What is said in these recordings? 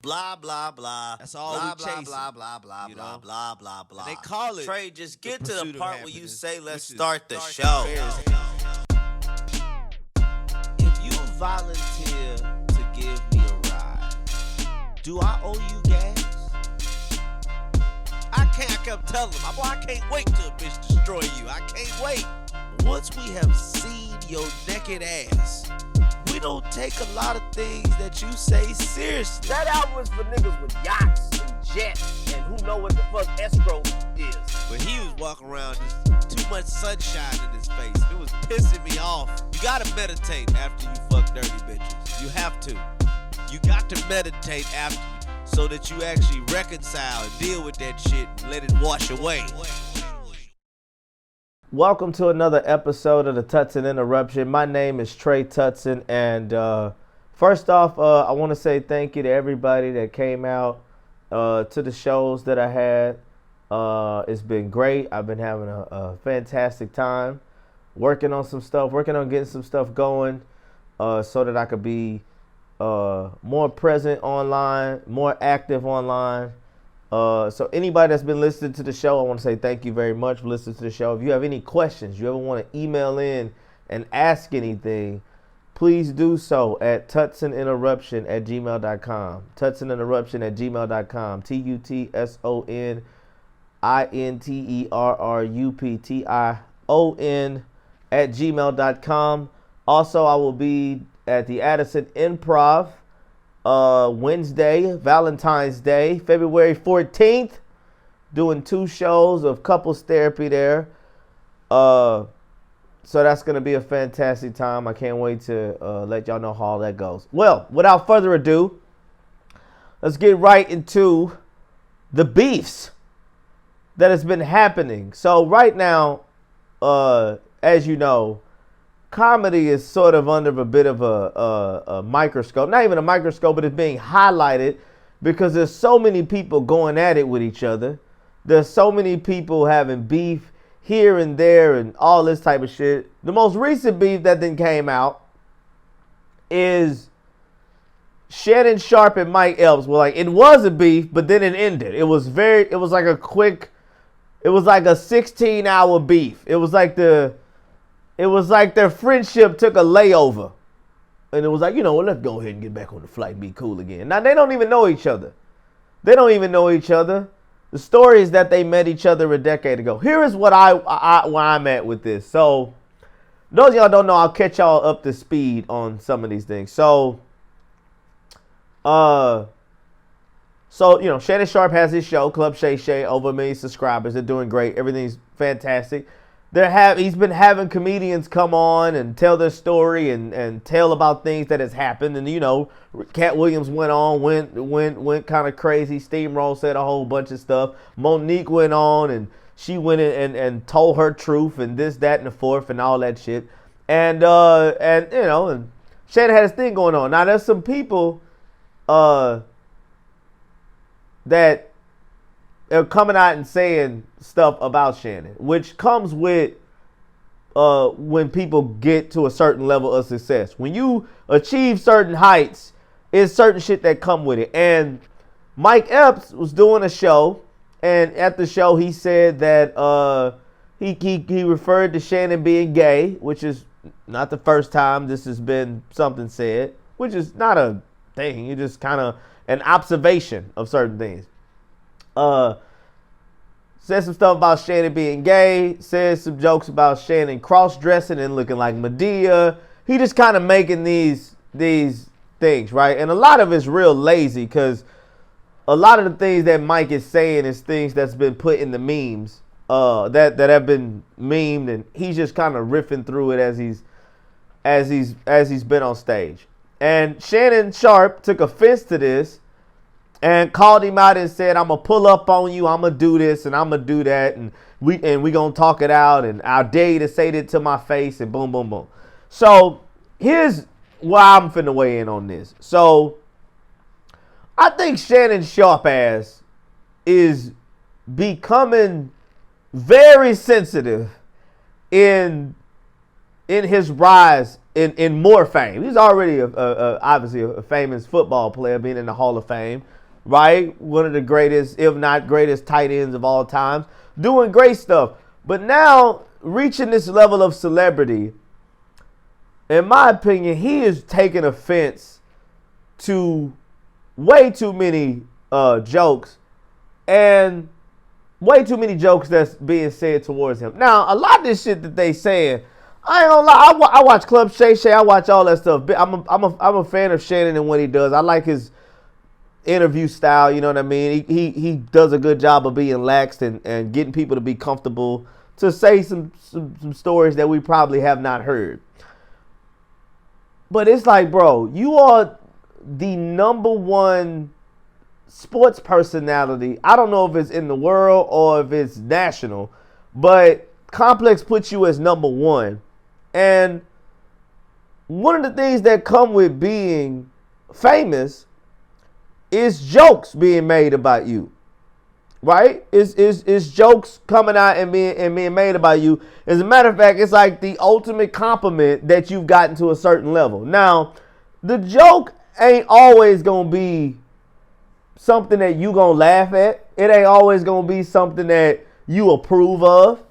blah, blah, blah. That's all blah, we blah, chasing. blah, blah, blah, blah, blah, blah, blah. And they call it Trey, just get to the part where you say, let's which is start the show. If you volunteer to give me a ride, do I owe you gas? I kept telling him, boy, I can't wait till a bitch destroy you. I can't wait. Once we have seen your naked ass, we don't take a lot of things that you say seriously. That album is for niggas with yachts and jets and who know what the fuck escrow is. But he was walking around just too much sunshine in his face. It was pissing me off. You gotta meditate after you fuck dirty bitches. You have to. You got to meditate after so that you actually reconcile and deal with that shit and let it wash away. Welcome to another episode of the Tutson Interruption. My name is Trey Tutson, and first off, I want to say thank you to everybody that came out to the shows that I had. It's been great. I've been having a fantastic time working on getting some stuff going so that I could be more present online, more active online. So anybody that's been listening to the show, I want to say thank you very much for listening to the show. If you have any questions, you ever want to email in and ask anything, please do so at tutsoninterruption@gmail.com. tutsoninterruption@gmail.com. tutsoninterruption@gmail.com. Also, I will be at the Addison Improv Wednesday, Valentine's Day, February 14th, doing 2 shows of couples therapy there. So that's going to be a fantastic time. I can't wait to let y'all know how all that goes. Well, without further ado, let's get right into the beefs that has been happening. So right now, as you know, comedy is sort of under a bit of a microscope. Not even a microscope, but it's being highlighted because there's so many people going at it with each other. There's so many people having beef here and there and all this type of shit. The most recent beef that then came out is Shannon Sharpe and Mike Epps. Well, like, it was a beef, but then it ended. It was like a 16-hour beef. It was like their friendship took a layover. And it was like, you know what, let's go ahead and get back on the flight and be cool again. Now, they don't even know each other. The story is that they met each other a decade ago. Here is what where I'm at with this. So, those of y'all don't know, I'll catch y'all up to speed on some of these things. So, you know, Shannon Sharpe has his show, Club Shay Shay, over 1 million subscribers. They're doing great. Everything's fantastic. He's been having comedians come on and tell their story and tell about things that has happened. And, you know, Cat Williams went kind of crazy. Steamroll said a whole bunch of stuff. Monique went on and she went in and told her truth and this, that, and the fourth and all that shit. And you know, and Shannon had his thing going on. Now, there's some people that are coming out and saying stuff about Shannon, which comes with when people get to a certain level of success. When you achieve certain heights, it's certain shit that come with it. And Mike Epps was doing a show, and at the show he said that he referred to Shannon being gay, which is not the first time this has been something said, which is not a thing. It's just kind of an observation of certain things. Said some stuff about Shannon being gay. Said some jokes about Shannon cross-dressing and looking like Medea. He just kind of making these things, right? And a lot of it's real lazy because a lot of the things that Mike is saying is things that's been put in the memes that have been memed, and he's just kind of riffing through it as he's been on stage. And Shannon Sharpe took offense to this and called him out and said, I'm going to pull up on you, I'm going to do this, and I'm going to do that, and we going to talk it out, and I'll dare you to say that to my face, and boom, boom, boom. So, here's why I'm finna weigh in on this. So, I think Shannon Sharpe ass is becoming very sensitive in in his rise in more fame. He's already obviously a famous football player, being in the Hall of Fame, right? One of the greatest, if not greatest, tight ends of all time, doing great stuff. But now reaching this level of celebrity, in my opinion, he is taking offense to way too many jokes, and way too many jokes that's being said towards him. Now, a lot of this shit that they saying, I ain't gonna lie. I watch Club Shay Shay. I watch all that stuff. I'm a fan of Shannon and what he does. I like his interview style. You know what I mean? He does a good job of being laxed and getting people to be comfortable to say some stories that we probably have not heard. But it's like, bro, you are the number one sports personality. I don't know if it's in the world or if it's national, but Complex puts you as number one. And one of the things that come with being famous is jokes being made about you, right? It's jokes coming out and being made about you. As a matter of fact, it's like the ultimate compliment that you've gotten to a certain level. Now, the joke ain't always gonna be something that you gonna laugh at. It ain't always gonna be something that you approve of.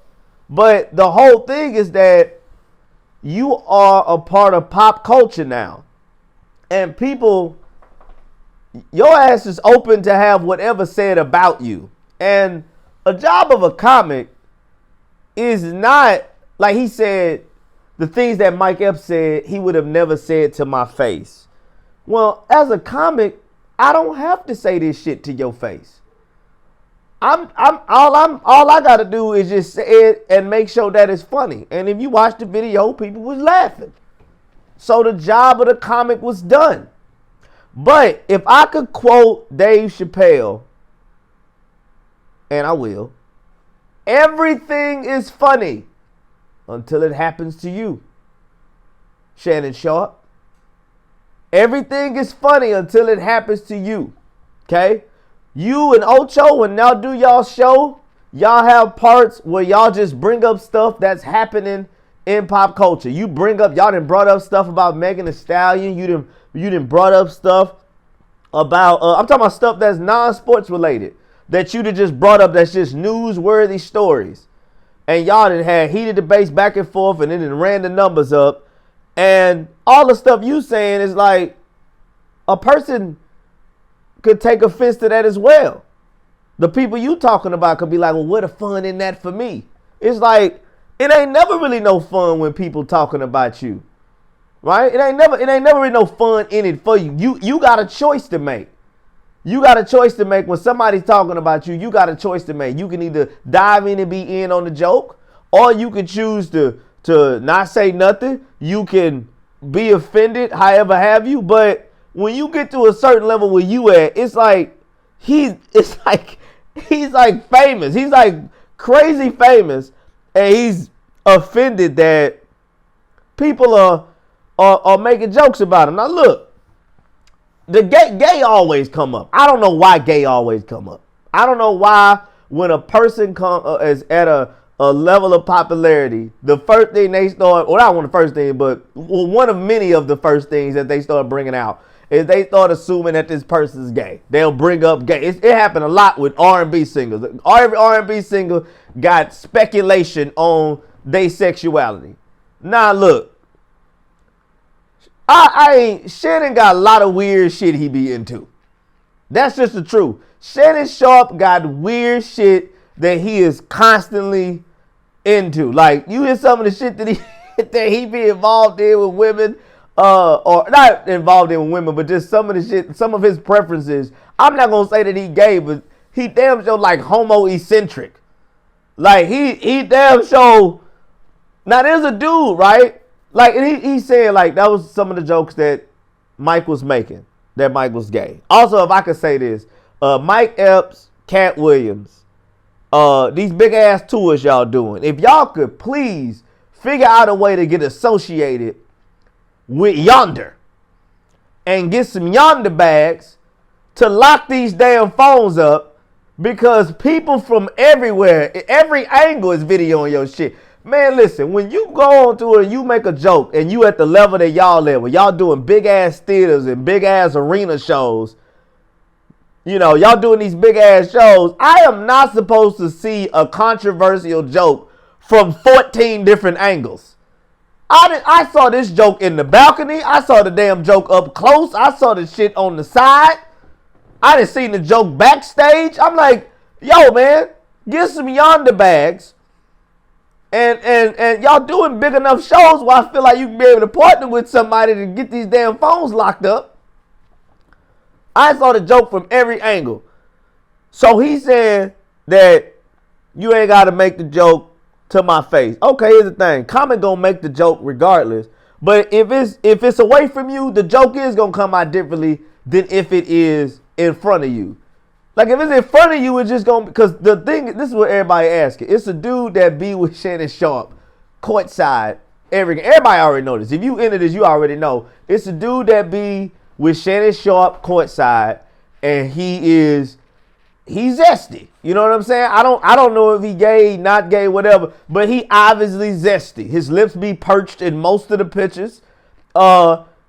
But the whole thing is that you are a part of pop culture now. And people, your ass is open to have whatever said about you. And a job of a comic is not, like he said, the things that Mike Epps said he would have never said to my face. Well, as a comic, I don't have to say this shit to your face. All I gotta do is just say it and make sure that it's funny. And if you watch the video, people was laughing. So the job of the comic was done. But if I could quote Dave Chappelle, and I will, everything is funny until it happens to you. Shannon Sharpe. Everything is funny until it happens to you. Okay? You and Ocho, when y'all do y'all show, y'all have parts where y'all just bring up stuff that's happening in pop culture. You bring up, y'all done brought up stuff about Megan Thee Stallion. You done brought up stuff about, I'm talking about stuff that's non-sports related, that you done just brought up that's just newsworthy stories. And y'all done had heated debates back and forth, and then done ran the numbers up. And all the stuff you saying is like, a person could take offense to that as well. The people you talking about could be like, well, what the fun in that for me? It's like, it ain't never really no fun when people talking about you, right? It ain't never really no fun in it for you. You got a choice to make. You got a choice to make when somebody's talking about you. You got a choice to make. You can either dive in and be in on the joke, or you can choose to not say nothing. You can be offended, however have you. But when you get to a certain level where you at, it's like he's like famous. He's like crazy famous, and he's offended that people are making jokes about him. Now look, the gay always come up. I don't know why gay always come up. I don't know why when a person is at a level of popularity, the first thing they start, or not one of the first things, but one of many of the first things that they start bringing out is they start assuming that this person's gay. They'll bring up gay. It happened a lot with R&B singers. Every R&B singer got speculation on their sexuality. Now look, Shannon got a lot of weird shit he be into. That's just the truth. Shannon Sharpe got weird shit that he is constantly into. Like, you hear some of the shit that he be involved in with women, or not involved in with women, but just some of the shit, some of his preferences. I'm not gonna say that he gay, but he damn sure like homo eccentric. Like he damn sure. Now there's a dude, right? Like, and he said, like, that was some of the jokes that Mike was making, that Mike was gay. Also, if I could say this, Mike Epps, Cat Williams, these big ass tours y'all doing, if y'all could please figure out a way to get associated with Yonder and get some Yonder bags to lock these damn phones up, because people from everywhere, every angle is videoing your shit. Man, listen, when you go on to it and you make a joke and you at the level that y'all at, where y'all doing big ass theaters and big ass arena shows, you know, y'all doing these big ass shows, I am not supposed to see a controversial joke from 14 different angles. I saw this joke in the balcony. I saw the damn joke up close. I saw the shit on the side. I done seen the joke backstage. I'm like, yo, man, get some yonder bags. And y'all doing big enough shows where I feel like you can be able to partner with somebody to get these damn phones locked up. I saw the joke from every angle. So he said that you ain't got to make the joke to my face. Okay, here's the thing. Common gonna make the joke regardless. But if it's away from you, the joke is gonna come out differently than if it is in front of you. Like if it's in front of you, it's just gonna, because the thing, this is what everybody asking. It's a dude that be with Shannon Sharpe, courtside. Everybody already know this. If you into this, you already know. It's a dude that be with Shannon Sharpe, courtside, and he's zesty. You know what I'm saying? I don't know if he gay, not gay, whatever, but he obviously zesty. His lips be perched in most of the pictures.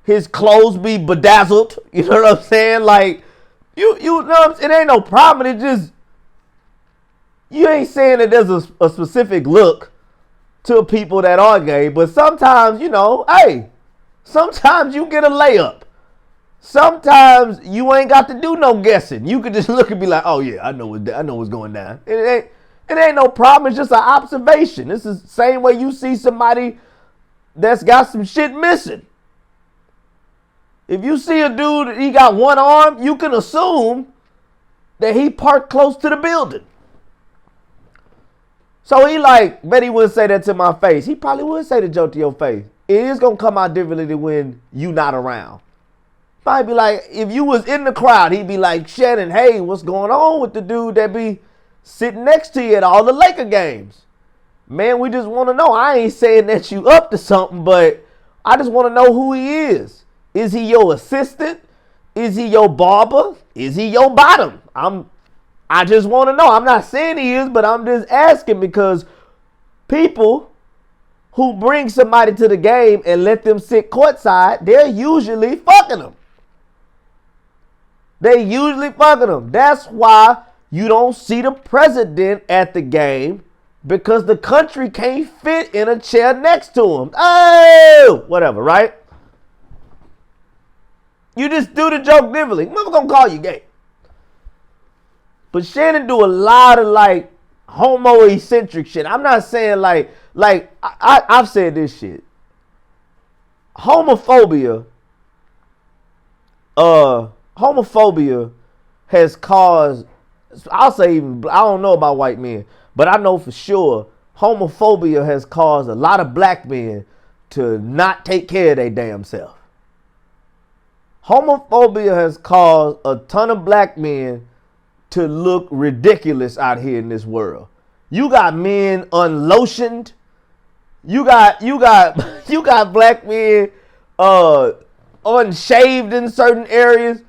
His clothes be bedazzled. You know what I'm saying? Like, you know, it ain't no problem. It just, you ain't saying that there's a specific look to people that are gay, but sometimes, you know, hey, sometimes you get a layup. Sometimes you ain't got to do no guessing. You can just look and be like, oh yeah, I know what's going down. It ain't no problem. It's just an observation. This is the same way you see somebody that's got some shit missing. If you see a dude, he got one arm, you can assume that he parked close to the building. So he like, bet he wouldn't say that to my face. He probably would say the joke to your face. It is going to come out differently than when you not around. Might be like, if you was in the crowd, he'd be like, Shannon, hey, what's going on with the dude that be sitting next to you at all the Laker games? Man, we just want to know. I ain't saying that you up to something, but I just want to know who he is. Is he your assistant? Is he your barber? Is he your bottom? I just want to know. I'm not saying he is, but I'm just asking because people who bring somebody to the game and let them sit courtside, they're usually fucking them. They usually fucking them. That's why you don't see the president at the game, because the country can't fit in a chair next to him. Oh, whatever, right? You just do the joke differently. Mother gonna call you gay. But Shannon do a lot of like homo-eccentric shit. I'm not saying like I've said this shit. Homophobia has caused, I'll say even, I don't know about white men, but I know for sure homophobia has caused a lot of black men to not take care of their damn self. Homophobia has caused a ton of black men to look ridiculous out here in this world. You got men unlotioned. You got black men unshaved in certain areas.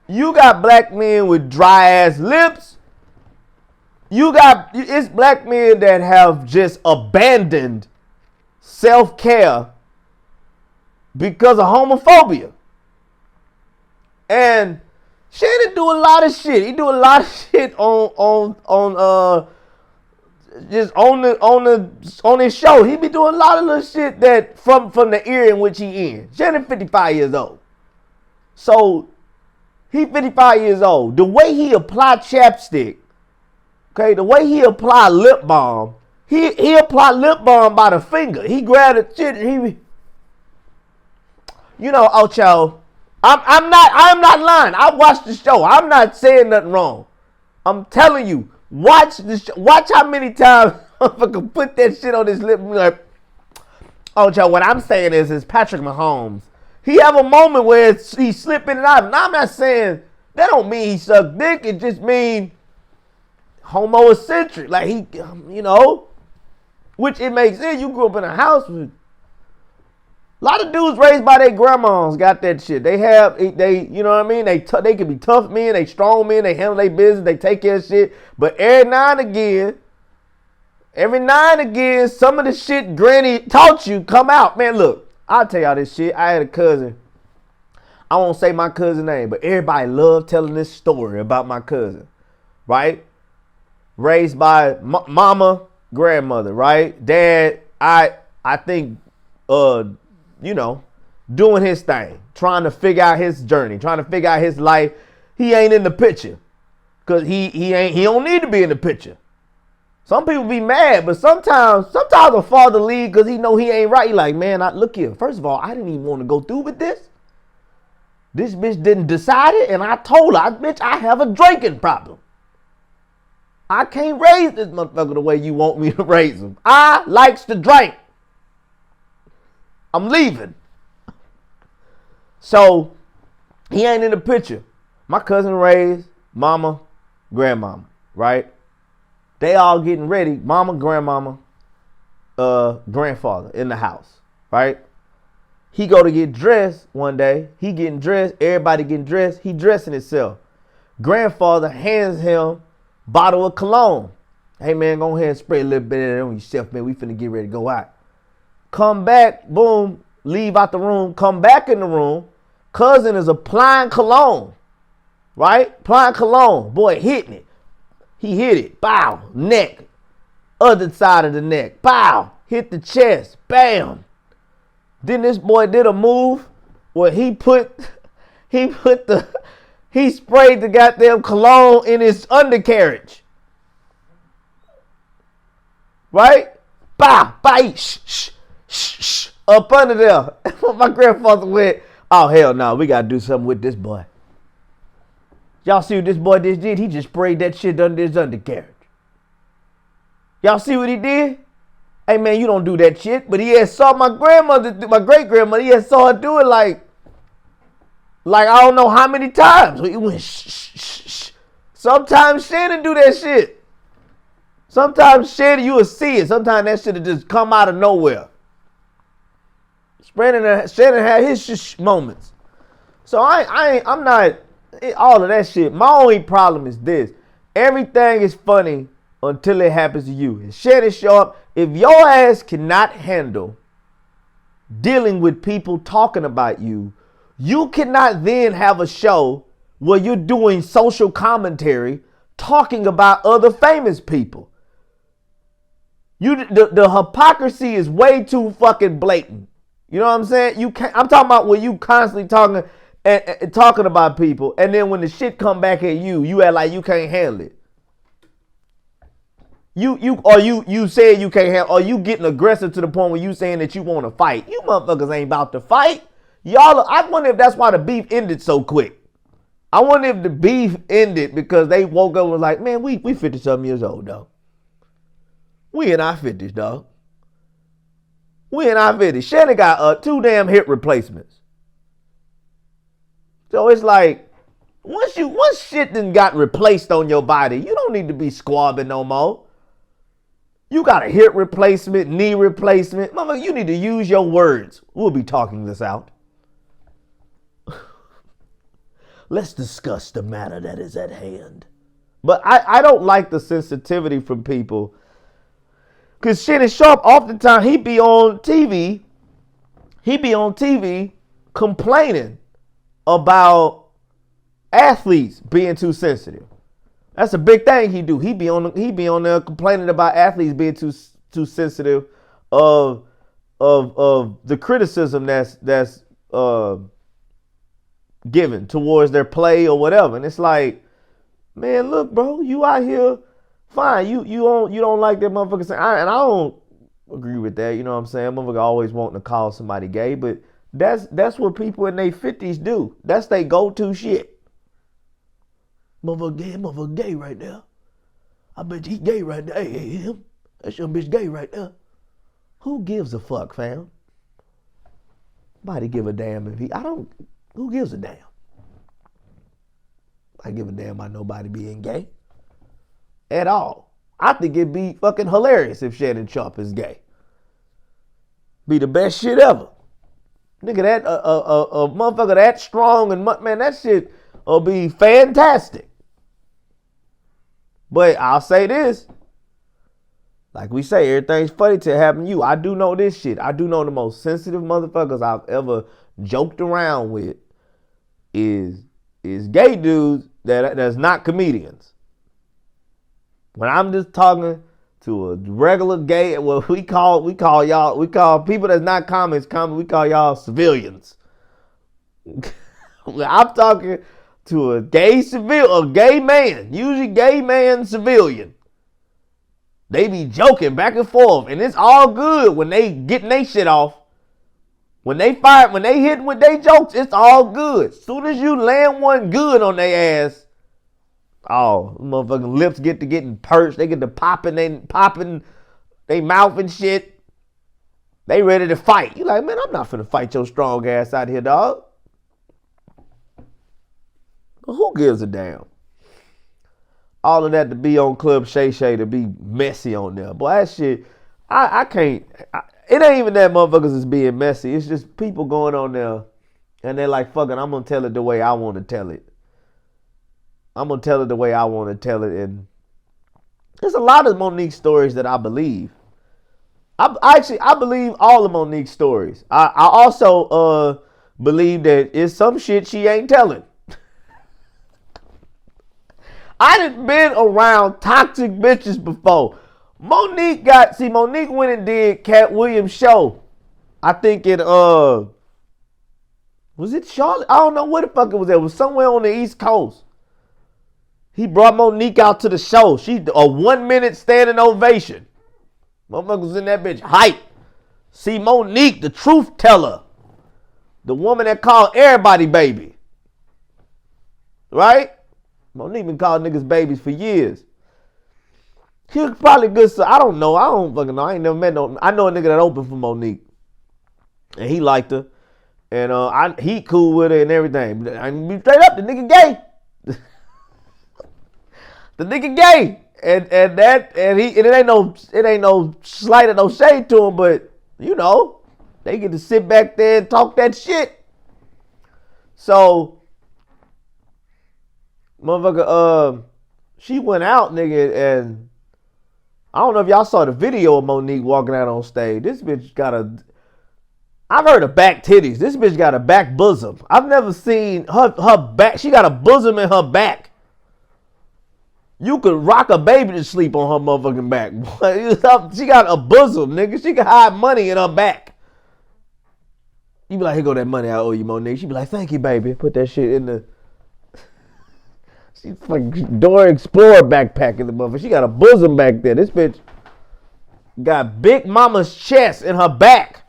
You got black men with dry ass lips. It's black men that have just abandoned self-care because of homophobia. And Shannon do a lot of shit. He do a lot of shit on his show. He be doing a lot of little shit that from the era in which he in. Shannon 55 years old. So he 55 years old. The way he apply chapstick, okay, the way he apply lip balm, he apply lip balm by the finger. He grabbed the shit and he, you know, Ocho, I'm not lying. I watched the show. I'm not saying nothing wrong. I'm telling you, watch how many times I can put that shit on his lip and be like, Ocho, what I'm saying is Patrick Mahomes. He have a moment where he's slipping it out. And I'm not saying, that don't mean he sucked dick. It just mean homo-eccentric. Like he, you know, which it makes sense. You grew up in a house with a lot of dudes raised by their grandmas got that shit. They you know what I mean? They can be tough men, they strong men, they handle their business, they take care of shit. But every now and again, Every now and again, some of the shit Granny taught you come out. Man, look, I'll tell y'all this shit. I had a cousin. I won't say my cousin's name, but everybody loved telling this story about my cousin, right? Raised by mama, grandmother, right? Dad, I think, doing his thing, trying to figure out his journey, trying to figure out his life. He ain't in the picture, cause he don't need to be in the picture. Some people be mad, but sometimes a father leave because he know he ain't right. He like, man, look here. First of all, I didn't even want to go through with this. This bitch didn't decide it, and I told her, bitch, I have a drinking problem. I can't raise this motherfucker the way you want me to raise him. I likes to drink. I'm leaving. So, he ain't in the picture. My cousin raised mama, grandmama, right? They all getting ready, mama, grandmama, grandfather in the house, right? He go to get dressed one day. He getting dressed. Everybody getting dressed. He dressing himself. Grandfather hands him bottle of cologne. Hey, man, go ahead and spray a little bit of that on yourself, man. We finna get ready to go out. Come back, boom, leave out the room. Come back in the room. Cousin is applying cologne, right? Applying cologne. Boy, hitting it. He hit it. Bow. Neck. Other side of the neck. Bow. Hit the chest. Bam. Then this boy did a move where he sprayed the goddamn cologne in his undercarriage. Right? Bow. Bow. Shh. Up under there. My grandfather went, oh, hell no. We got to do something with this boy. Y'all see what this boy just did? He just sprayed that shit under his undercarriage. Y'all see what he did? Hey, man, you don't do that shit. But he had saw my great-grandmother, he had saw her do it like I don't know how many times. He went shh. Sometimes Shannon do that shit. Sometimes Shannon, you will see it. Sometimes that shit will just come out of nowhere. Shannon had his shh moments. So I'm not all of that shit. My only problem is this. Everything is funny until it happens to you. And Shannon Sharpe, if your ass cannot handle dealing with people talking about you, you cannot then have a show where you're doing social commentary talking about other famous people. The hypocrisy is way too fucking blatant. You know what I'm saying? I'm talking about when you constantly talking about people, and then when the shit come back at you act like you can't handle it. You say you can't handle, or you getting aggressive to the point where you saying that you want to fight. You motherfuckers ain't about to fight. Y'all, I wonder if that's why the beef ended so quick. I wonder if the beef ended because they woke up and was like, man, we 50-something years old, dog. We in our 50s, dog. We in our 50s. Shannon got 2 damn hip replacements. So it's like, once shit done got replaced on your body, you don't need to be squabbing no more. You got a hip replacement, knee replacement. Mama, you need to use your words. We'll be talking this out. Let's discuss the matter that is at hand. But I don't like the sensitivity from people. Because Shannon Sharpe, oftentimes, he be on TV complaining about athletes being too sensitive. That's a big thing he do. He be on there complaining about athletes being too sensitive of the criticism that's given towards their play or whatever. And it's like, man, look, bro, you out here, fine. You don't like that motherfucker saying, and I don't agree with that. You know what I'm saying? Motherfucker always wanting to call somebody gay, but that's what people in their 50s do. That's their go-to shit. Motherfucker gay right there. I bet he gay right there. Hey, him. That's your bitch gay right there. Who gives a fuck, fam? Nobody give a damn if who gives a damn? I give a damn about nobody being gay. At all. I think it'd be fucking hilarious if Shannon Sharpe is gay. Be the best shit ever. Nigga, that a motherfucker that strong and man, that shit will be fantastic. But I'll say this. Like we say, everything's funny till it happen to you. I do know this shit. I do know the most sensitive motherfuckers I've ever joked around with is gay dudes that's not comedians. When I'm just talking to a regular gay, well, we call people that's not comics, we call y'all civilians. When I'm talking to a gay man, usually gay man civilian. They be joking back and forth, and it's all good when they getting their shit off. When they hit with their jokes, it's all good. Soon as you land one good on their ass, oh, motherfucking lips get to getting perched. They get to popping they mouth and shit. They ready to fight. You like, man, I'm not finna fight your strong ass out here, dog. But who gives a damn? All of that to be on Club Shay Shay, to be messy on there. Boy, that shit, I can't. It ain't even that motherfuckers is being messy. It's just people going on there and they're like, fuck it, I'm going to tell it the way I want to tell it. I'm going to tell it the way I want to tell it. And there's a lot of Monique stories that I believe. I believe all of Monique's stories. I also believe that it's some shit she ain't telling. I done been around toxic bitches before. Monique went and did Cat Williams' show. I think it was it Charlotte? I don't know where the fuck it was at. It was somewhere on the East Coast. He brought Monique out to the show. She a 1 minute standing ovation. Motherfuckers was in that bitch hype. See Monique, the truth teller. The woman that called everybody baby. Right? Monique been calling niggas babies for years. He was probably good. So I don't know. I don't fucking know. I ain't never met no. I know a nigga that opened for Monique, and he liked her, and he cool with her and everything. I mean, be straight up, the nigga gay. The nigga gay, and it ain't no slight or no shade to him, but you know, they get to sit back there and talk that shit. So, motherfucker, she went out, nigga, and I don't know if y'all saw the video of Monique walking out on stage. This bitch got I've heard of back titties. This bitch got a back bosom. I've never seen her back. She got a bosom in her back. You could rock a baby to sleep on her motherfucking back. She got a bosom, nigga. She can hide money in her back. You be like, here go that money I owe you, Monique. She be like, thank you, baby. Put that shit in the... She's fucking Dora Explorer backpack in the motherfucker. She got a bosom back there. This bitch got Big Mama's chest in her back.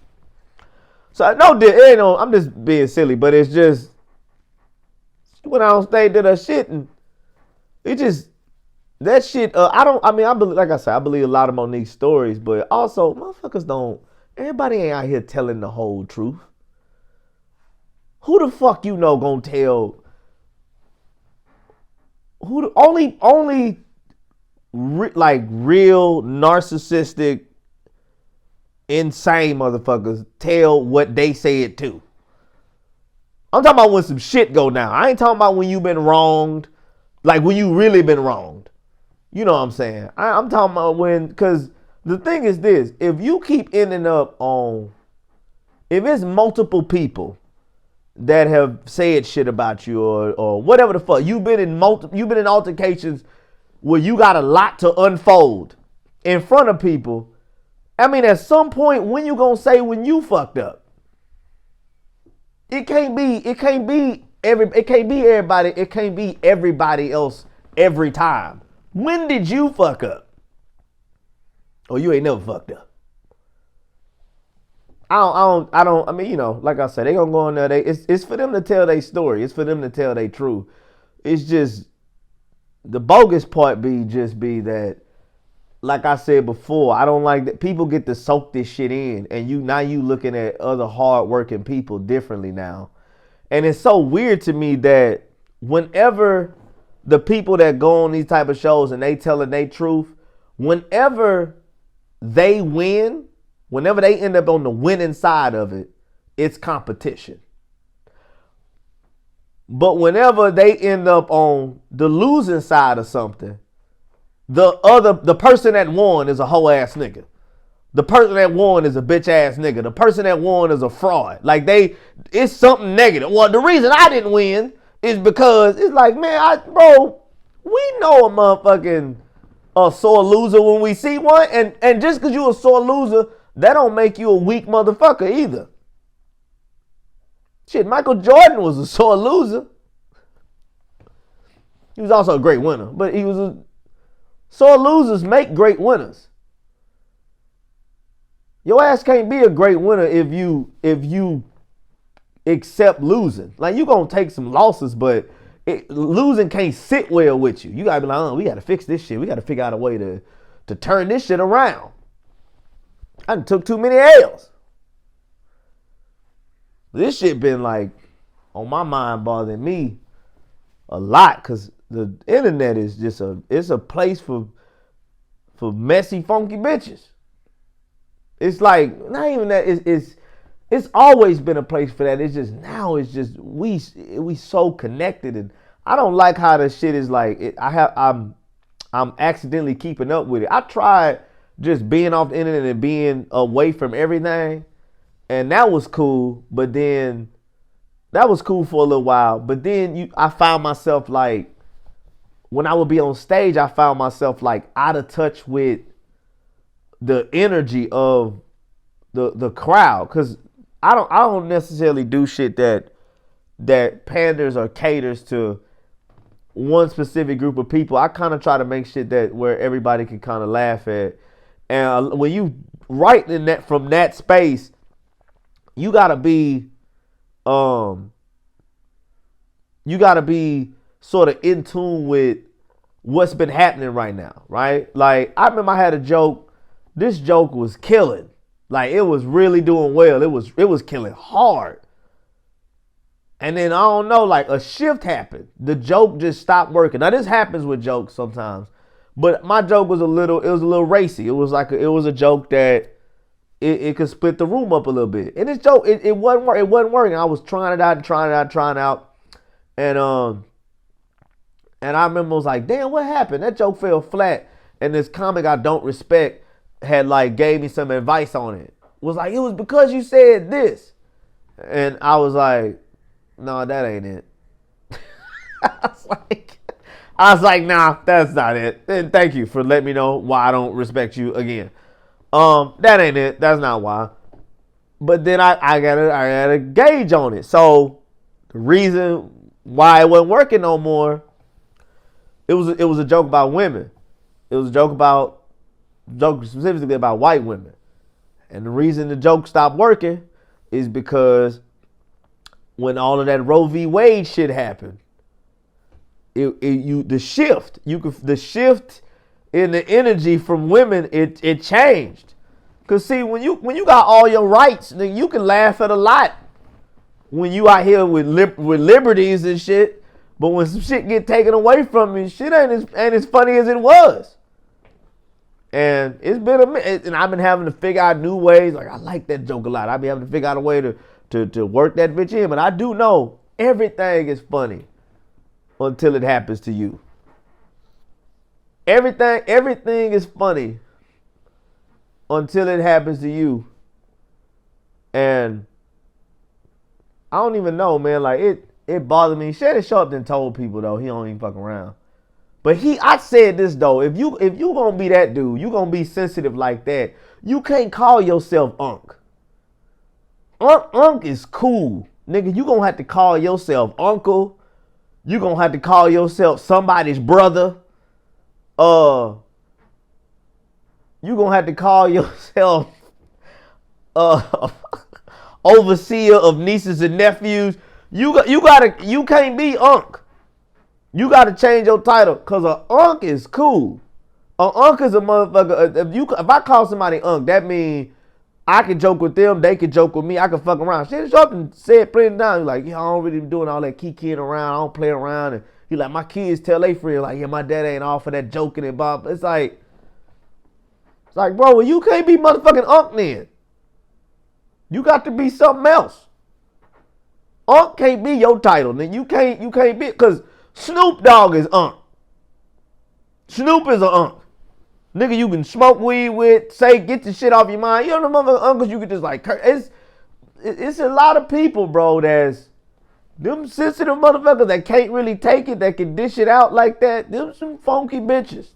So I'm just being silly, but it's just, she went out on stage, did her shit, and it just, that shit, I believe, like I said, I believe a lot of Monique's stories, but also, motherfuckers everybody ain't out here telling the whole truth. Who the fuck you know gonna tell? Only real narcissistic, insane motherfuckers tell what they say it to. I'm talking about when some shit go down. I ain't talking about when you been wronged, like when you really been wronged. You know what I'm saying? I'm talking about because the thing is this: if you keep ending up if it's multiple people that have said shit about you or whatever the fuck. You've been in altercations where you got a lot to unfold in front of people. I mean, at some point, when you gonna say when you fucked up? It can't be everybody. It can't be everybody else every time. When did you fuck up? Oh, you ain't never fucked up. I mean, you know, like I said, they gonna go in there. It's for them to tell their story. It's for them to tell their truth. It's just the bogus part be that, like I said before, I don't like that people get to soak this shit in, and you looking at other hardworking people differently now, and it's so weird to me that whenever the people that go on these type of shows and they telling their truth, whenever they win. Whenever they end up on the winning side of it, it's competition. But whenever they end up on the losing side of something, the person that won is a hoe ass nigga. The person that won is a bitch ass nigga. The person that won is a fraud. Like it's something negative. Well, the reason I didn't win is because it's like, man, bro, we know a motherfucking sore loser when we see one, and just because you a sore loser, that don't make you a weak motherfucker either. Shit, Michael Jordan was a sore loser. He was also a great winner, but he was sore losers make great winners. Your ass can't be a great winner if you accept losing. Like, you gonna take some losses, but losing can't sit well with you. You gotta be like, oh, we gotta fix this shit. We gotta figure out a way to turn this shit around. I done took too many L's. This shit been like on my mind bothering me a lot, because the internet is just it's a place for messy, funky bitches. It's like, not even that, it's always been a place for that. It's just now it's just we so connected, and I don't like how the shit is like I'm accidentally keeping up with it. I tried just being off the internet and being away from everything, and that was cool, but then that was cool for a little while, but then I found myself like, when I would be on stage, I found myself like out of touch with the energy of the crowd, because I don't necessarily do shit that panders or caters to one specific group of people. I kind of try to make shit that where everybody can kind of laugh at, and when you write in that from that space, you gotta be sort of in tune with what's been happening right now, right? Like, I remember I had a joke. This joke was killing. Like, it was really doing well. It was killing hard. And then, I don't know, like a shift happened. The joke just stopped working. Now, this happens with jokes sometimes, but my joke was a little racy. It was a joke that it could split the room up a little bit. And this joke, it wasn't working. I was trying it out. And I remember I was like, damn, what happened? That joke fell flat. And this comic I don't respect had like gave me some advice on it. Was like, it was because you said this. And I was like, no, that ain't it. I was like, nah, that's not it. And thank you for letting me know why I don't respect you again. That ain't it. That's not why. But then I got a gauge on it. So the reason why it wasn't working no more, it was a joke about women. It was a joke specifically about white women. And the reason the joke stopped working is because when all of that Roe v. Wade shit happened, the shift in the energy from women, it changed. Cause see, when you got all your rights, then you can laugh at a lot when you out here with liberties and shit. But when some shit get taken away from you, shit ain't as funny as it was. And it's been a minute, and I've been having to figure out new ways. Like, I like that joke a lot. I've been having to figure out a way to work that bitch in. But I do know everything is funny until it happens to you. Everything is funny until it happens to you. And I don't even know, man. Like, it bothered me. Shannon Sharpe done told people, though, he don't even fuck around. But I said this, though. If you gonna be that dude, you gonna be sensitive like that, you can't call yourself Unc. Unc is cool. Nigga, you gonna have to call yourself Uncle. You gonna have to call yourself somebody's brother. You gonna have to call yourself overseer of nieces and nephews. You can't be Unc. You gotta change your title, cause a Unc is cool. A Unc is a motherfucker. If I call somebody Unc, that means I can joke with them, they can joke with me, I can fuck around. Shannon Sharpe said plenty down. He's like, yeah, I don't really be doing all that kikiing around. I don't play around. And he like, my kids tell their friends, like, yeah, my dad ain't all for that joking and Bob. It's like, bro, well, you can't be motherfucking Unc then. You got to be something else. Unc can't be your title. Then you can't be, cause Snoop Dogg is Unc. Snoop is an unk. Nigga you can smoke weed with, say, get the shit off your mind. You know the motherfucking uncles you can just like, it's a lot of people, bro, that's them sensitive motherfuckers that can't really take it, that can dish it out like that. Them some funky bitches.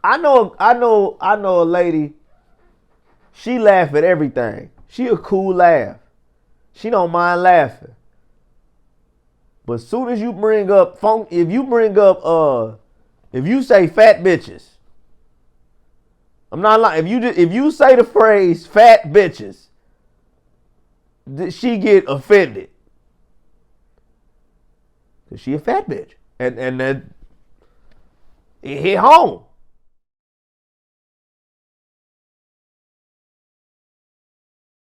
I know a lady, she laugh at everything. She a cool laugh. She don't mind laughing. But as soon as you bring up funk, if you say fat bitches, I'm not lying. If you say the phrase fat bitches, she get offended. Cause she a fat bitch. And then it hit home.